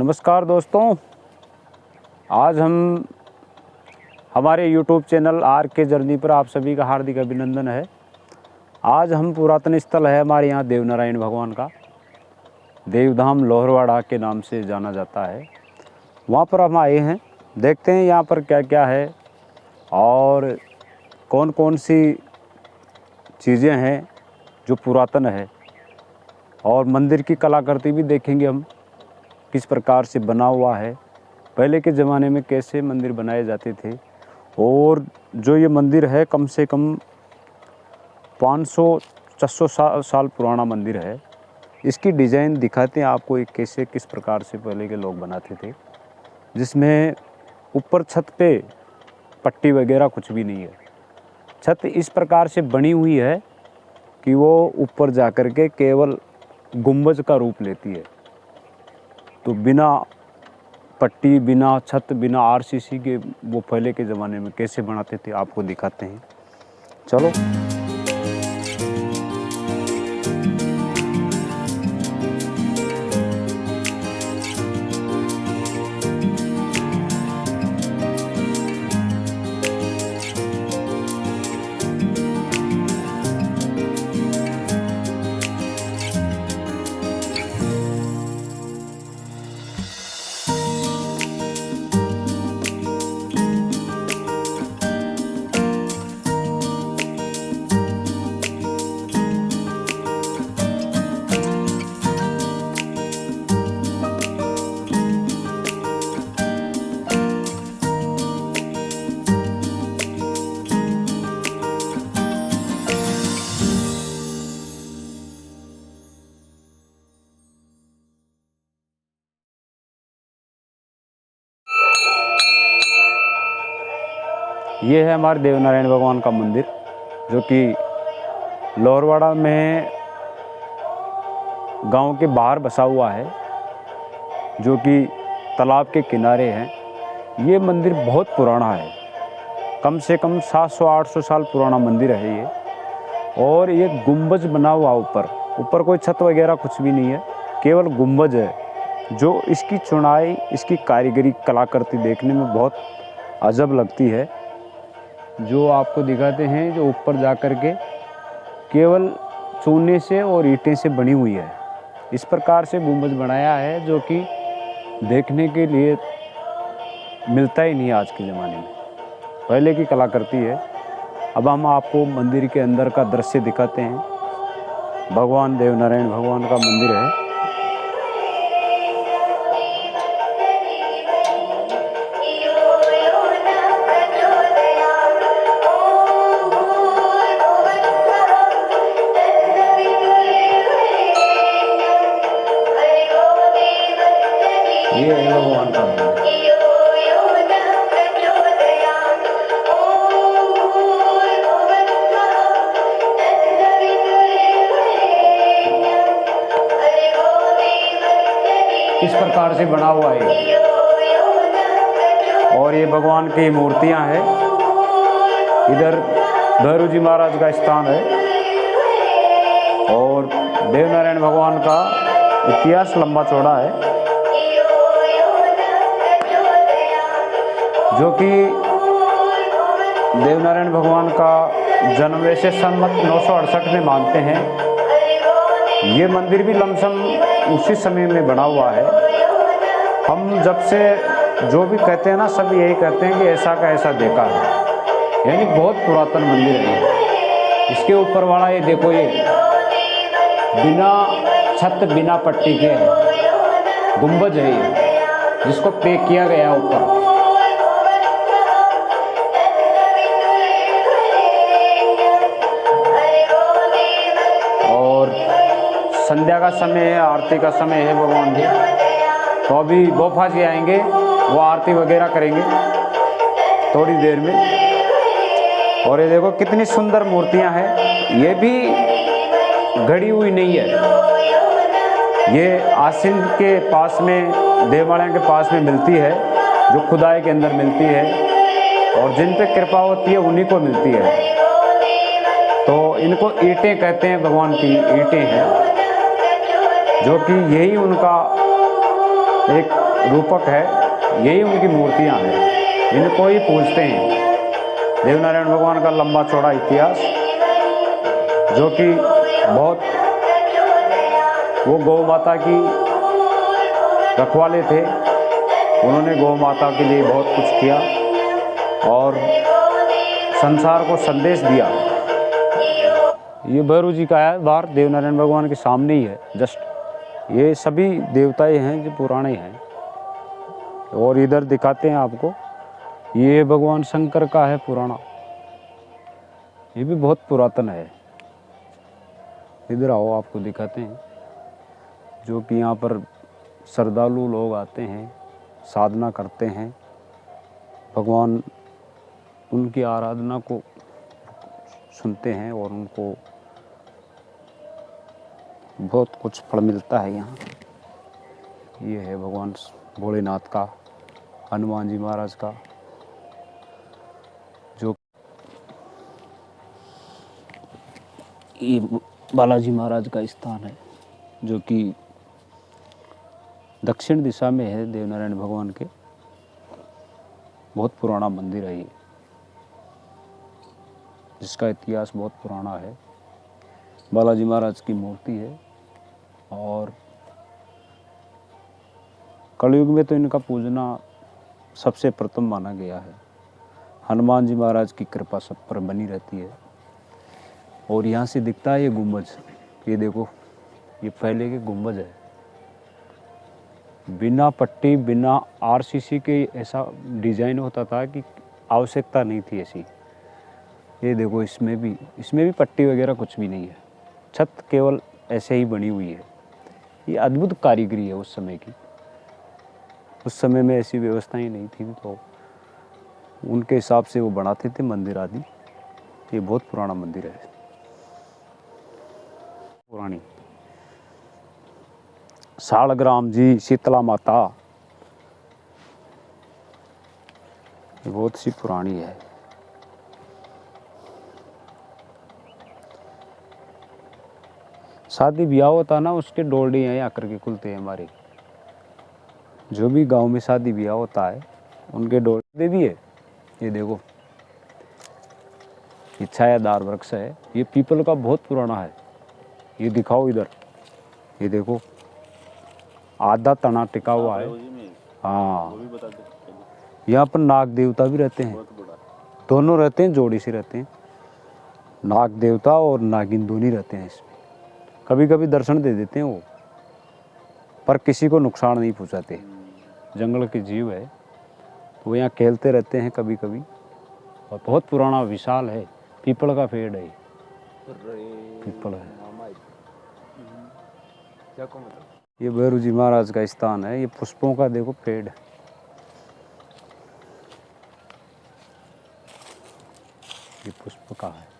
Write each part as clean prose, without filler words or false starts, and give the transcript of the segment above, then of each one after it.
नमस्कार दोस्तों, आज हम हमारे YouTube चैनल आर के जर्नी पर आप सभी का हार्दिक अभिनंदन है। आज हम पुरातन स्थल है हमारे यहाँ देवनारायण भगवान का, देवधाम लोहरवाड़ा के नाम से जाना जाता है। वहाँ पर हम आए हैं, देखते हैं यहाँ पर क्या क्या है और कौन कौन सी चीज़ें हैं जो पुरातन है, और मंदिर की कलाकृति भी देखेंगे हम किस प्रकार से बना हुआ है, पहले के ज़माने में कैसे मंदिर बनाए जाते थे। और जो ये मंदिर है कम से कम 500-600 साल पुराना मंदिर है। इसकी डिज़ाइन दिखाते हैं आपको एक कैसे किस प्रकार से पहले के लोग बनाते थे, जिसमें ऊपर छत पे पट्टी वगैरह कुछ भी नहीं है। छत इस प्रकार से बनी हुई है कि वो ऊपर जा कर के केवल गुंबज का रूप लेती है। तो बिना पट्टी, बिना छत, बिना आरसीसी के वो पहले के ज़माने में कैसे बनाते थे आपको दिखाते हैं, चलो। ये है हमारे देवनारायण भगवान का मंदिर, जो कि लोहरवाड़ा में गांव के बाहर बसा हुआ है, जो कि तालाब के किनारे है। ये मंदिर बहुत पुराना है, कम से कम 700-800 साल पुराना मंदिर है ये। और ये गुंबज बना हुआ ऊपर कोई छत वगैरह कुछ भी नहीं है, केवल गुंबज है। जो इसकी चौड़ाई, इसकी कारीगरी कलाकृति देखने में बहुत अजब लगती है। जो आपको दिखाते हैं, जो ऊपर जा कर के केवल चूने से और ईंटें से बनी हुई है। इस प्रकार से गुंबज बनाया है, जो कि देखने के लिए मिलता ही नहीं आज के ज़माने में, पहले की कलाकृति है। अब हम आपको मंदिर के अंदर का दृश्य दिखाते हैं। भगवान देवनारायण भगवान का मंदिर है। ये है भगवान का मंदिर। इस प्रकार से बना हुआ है, और ये भगवान की मूर्तियां हैं। इधर भैरव जी महाराज का स्थान है। और देवनारायण भगवान का इतिहास लंबा चौड़ा है, जो कि देवनारायण भगवान का जन्म वैसे संवत 968 में मानते हैं। ये मंदिर भी लमसम उसी समय में बना हुआ है। हम जब से जो भी कहते हैं ना, सब यही कहते हैं कि ऐसा का ऐसा देखा है, यानी बहुत पुरातन मंदिर है। इसके ऊपर वाला ये देखो, ये बिना छत बिना पट्टी के गुंबज है ये, जिसको पैक किया गया है ऊपर। संध्या का समय है, आरती का समय है भगवान जी। तो अभी गोफा जी आएंगे, वो आरती वगैरह करेंगे थोड़ी देर में। और ये देखो कितनी सुंदर मूर्तियां हैं। ये भी गढ़ी हुई नहीं है, ये आसिन के पास में, देवालय के पास में मिलती है, जो खुदाई के अंदर मिलती है, और जिन पे कृपा होती है उन्हीं को मिलती है। तो इनको ईंटें कहते हैं, भगवान की ईंटें हैं, जो कि यही उनका एक रूपक है, यही उनकी मूर्तियां हैं, इनको ही पूजते हैं। देवनारायण भगवान का लंबा चौड़ा इतिहास, जो कि बहुत, वो गौ माता की रखवाले थे, उन्होंने गौ माता के लिए बहुत कुछ किया और संसार को संदेश दिया। ये भैरव जी का है, बाहर देवनारायण भगवान के सामने ही है जस्ट। ये सभी देवताएं हैं जो पुराने हैं। और इधर दिखाते हैं आपको, ये भगवान शंकर का है पुराना, ये भी बहुत पुरातन है। इधर आओ, आपको दिखाते हैं, जो कि यहाँ पर श्रद्धालु लोग आते हैं, साधना करते हैं, भगवान उनकी आराधना को सुनते हैं और उनको बहुत कुछ फल मिलता है यहाँ। ये है भगवान भोलेनाथ का, हनुमान जी महाराज का, जो ये बालाजी महाराज का स्थान है, जो कि दक्षिण दिशा में है देवनारायण भगवान के। बहुत पुराना मंदिर है ये, जिसका इतिहास बहुत पुराना है। बालाजी महाराज की मूर्ति है और कलयुग में तो इनका पूजना सबसे प्रथम माना गया है। हनुमान जी महाराज की कृपा सब पर बनी रहती है। और यहाँ से दिखता है ये गुंबज, ये देखो, ये पहले के गुंबज है, बिना पट्टी बिना आरसीसी के ऐसा डिजाइन होता था कि आवश्यकता नहीं थी ऐसी। ये देखो, इसमें भी पट्टी वगैरह कुछ भी नहीं है, छत केवल ऐसे ही बनी हुई है। ये अद्भुत कारीगरी है उस समय की। उस समय में ऐसी व्यवस्थाएं नहीं थी, तो उनके हिसाब से वो बनाते थे मंदिर आदि। ये बहुत पुराना मंदिर है, पुरानी सालग्राम जी, शीतला माता, ये बहुत सी पुरानी है। शादी ब्याह होता ना, उसके डोलडे यहाँ आकर के खुलते हैं हमारे। जो भी गांव में शादी ब्याह होता है, उनके डोलडे भी है। ये देखो, ये छायादार वृक्ष है, ये पीपल का बहुत पुराना है। ये दिखाओ इधर, ये देखो, आधा तना टिका हुआ है। हाँ, यहाँ पर नाग देवता भी रहते हैं, दोनों रहते हैं, जोड़ी से रहते हैं। नाग देवता और नागिन दोनों रहते हैं इसमें। कभी कभी दर्शन दे देते हैं वो, पर किसी को नुकसान नहीं पहुँचाते। जंगल के जीव है, तो वो यहाँ खेलते रहते हैं कभी कभी। और बहुत पुराना विशाल है, पीपल का पेड़ है, पीपल है। ये भैरव जी महाराज का स्थान है। ये पुष्पों का देखो पेड़ है, ये पुष्प का है।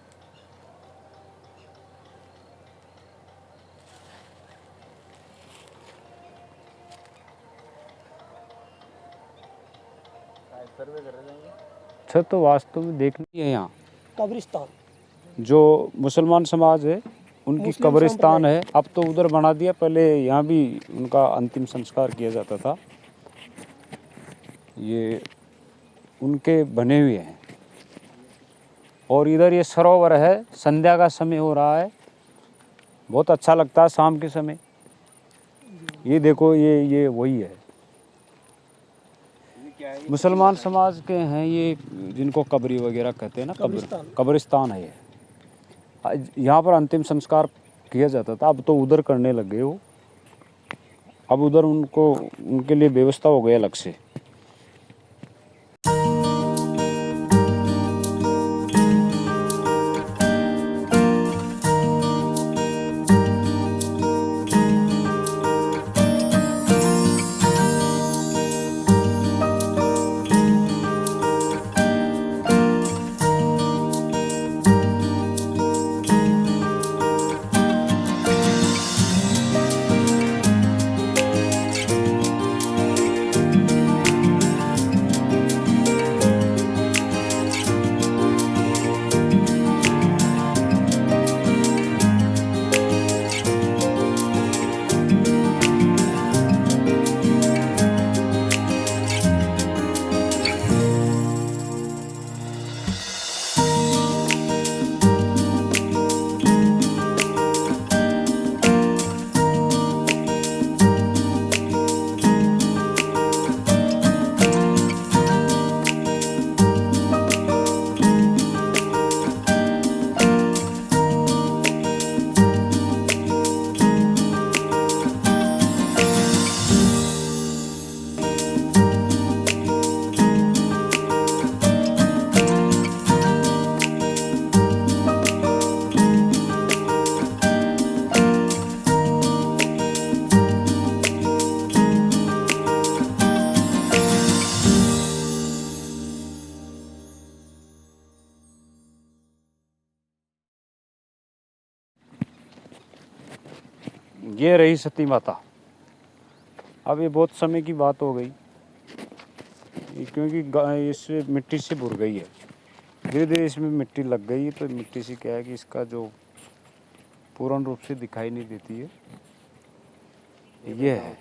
अच्छा, तो वास्तव में देखनी है यहाँ कब्रिस्तान, जो मुसलमान समाज है उनकी कब्रिस्तान है। अब तो उधर बना दिया, पहले यहाँ भी उनका अंतिम संस्कार किया जाता था। ये उनके बने हुए हैं। और इधर ये सरोवर है, संध्या का समय हो रहा है, बहुत अच्छा लगता है शाम के समय। ये देखो, ये वही है, मुसलमान समाज के हैं ये, जिनको कब्री वगैरह कहते हैं ना, कब्रिस्तान है ये। यहाँ पर अंतिम संस्कार किया जाता था, अब तो उधर करने लग गए हो। अब उधर उनके लिए व्यवस्था हो गई अलग से। ये रही सती माता। अब ये बहुत समय की बात हो गई, क्योंकि इस मिट्टी से भुर गई है, धीरे धीरे इसमें मिट्टी लग गई है, तो मिट्टी से क्या है कि इसका जो पूर्ण रूप से दिखाई नहीं देती है। ये है,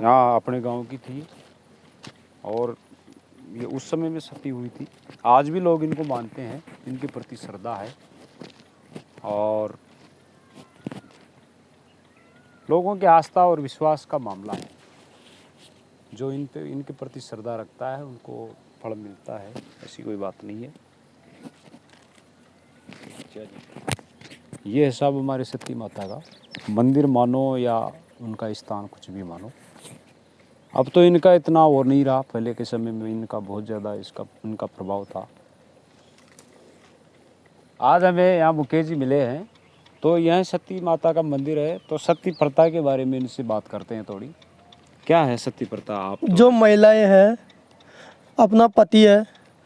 हाँ अपने गांव की थी, और ये उस समय में सती हुई थी। आज भी लोग इनको मानते हैं, इनके प्रति श्रद्धा है, और लोगों की आस्था और विश्वास का मामला है। जो इनके प्रति श्रद्धा रखता है उनको फल मिलता है, ऐसी कोई बात नहीं है। ये है सब हमारे सती माता का मंदिर मानो या उनका स्थान, कुछ भी मानो। अब तो इनका इतना और नहीं रहा, पहले के समय में इनका बहुत ज़्यादा इनका प्रभाव था। आज हमें यहाँ मुकेश जी मिले हैं, तो यह सती माता का मंदिर है। तो सती प्रथा के बारे में इनसे बात करते हैं थोड़ी। क्या है सती प्रथा? आप तो जो महिलाएं हैं, अपना पति है,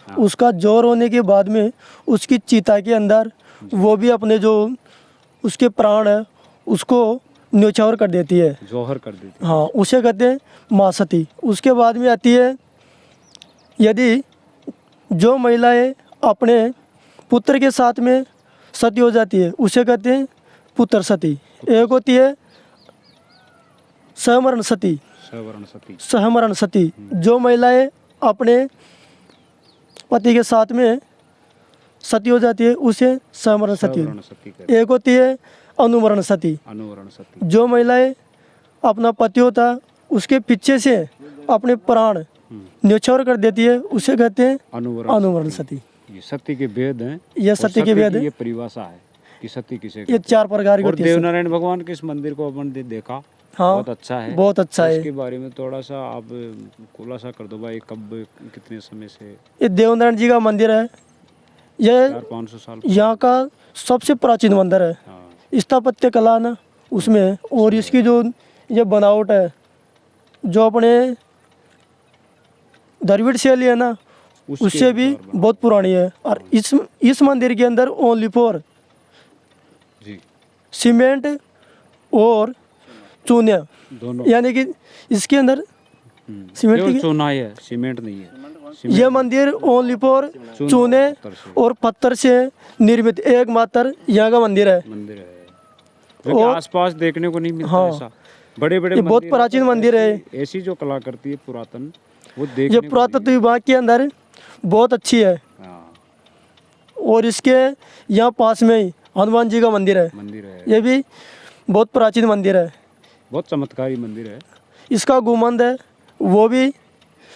हाँ। उसका जोर होने के बाद में उसकी चिता के अंदर वो भी अपने जो उसके प्राण है उसको न्यौछावर कर देती है, जौहर कर देती है। हाँ, उसे कहते हैं माँ सती। उसके बाद में आती है, यदि जो महिलाएं अपने पुत्र के साथ में सती हो जाती है उसे कहते हैं पुत्र सती। एक होती है सहमरण सती। सवर्ण सती। सहमरण सती, जो महिलाएं अपने पति के साथ में सती हो जाती है उसे सहमरण सती। सवर्ण सती कहते एक होती है अनुमरण सती, हैं। अनुवरण सती। जो महिलाएं अपना पति होता उसके पीछे से अपने प्राण न्यौछावर कर देती है उसे कहते हैं अनुमरण सती। ये सती के भेद हैं। यह और सती के भेद है। ये परिभाषा है कि सती किसे ये कहते हैं। 4 प्रकार की और होती है। देवनारायण भगवान के इस मंदिर को अपन देखा, हाँ, बहुत अच्छा है। बहुत अच्छा है। इसके बारे में थोड़ा सा आप खुलासा कर दो भाई, कब कितने समय से? ये देवनारायण जी का मंदिर है। यह 400-500 साल यहाँ का सबसे प्राचीन मंदिर है। हाँ। स्थापत्य कला ना उसमें है, और इसकी जो ये बनावट है, जो अपने द्रविड़ शैली है ना, उससे भी बहुत पुरानी है। और इस मंदिर के अंदर ओनली फॉर जी सीमेंट और चूने, दोनों, यानी कि इसके अंदर सीमेंट केवल की चूना ही है, सीमेंट नहीं है। ये मंदिर ओनली फॉर चूने और पत्थर से निर्मित एकमात्र यहाँ का मंदिर है। मंदिर है जो कि आसपास देखने को नहीं मिलता। हाँ। ऐसा बड़े बड़े ये बहुत प्राचीन मंदिर है। ऐसी जो कला करती है पुरातन, वो देखने ये को पुरातत्व विभाग के अंदर बहुत अच्छी है। हाँ, और इसके यहाँ पास में ही हनुमान जी का मंदिर है। मंदिर है। ये भी बहुत प्राचीन मंदिर है। बहुत चमत्कारी मंदिर है। इसका गुंबद है वो भी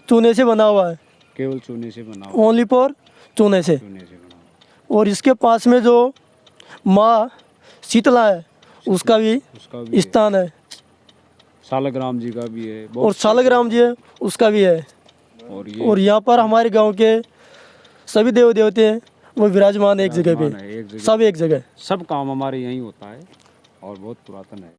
चूने से बना हुआ है, केवल चूने से बना हुआ, ओनली फॉर चूने से। चूने से बना हुआ। और इसके पास में जो माँ शीतला है उसका भी स्थान है। सालग्राम जी का भी है, और सालग्राम जी है उसका भी है। और यहाँ पर हमारे गांव के सभी देव देवते हैं वो विराजमान है एक जगह पे, सब एक जगह। सब काम हमारे यहीं होता है और बहुत पुरातन है।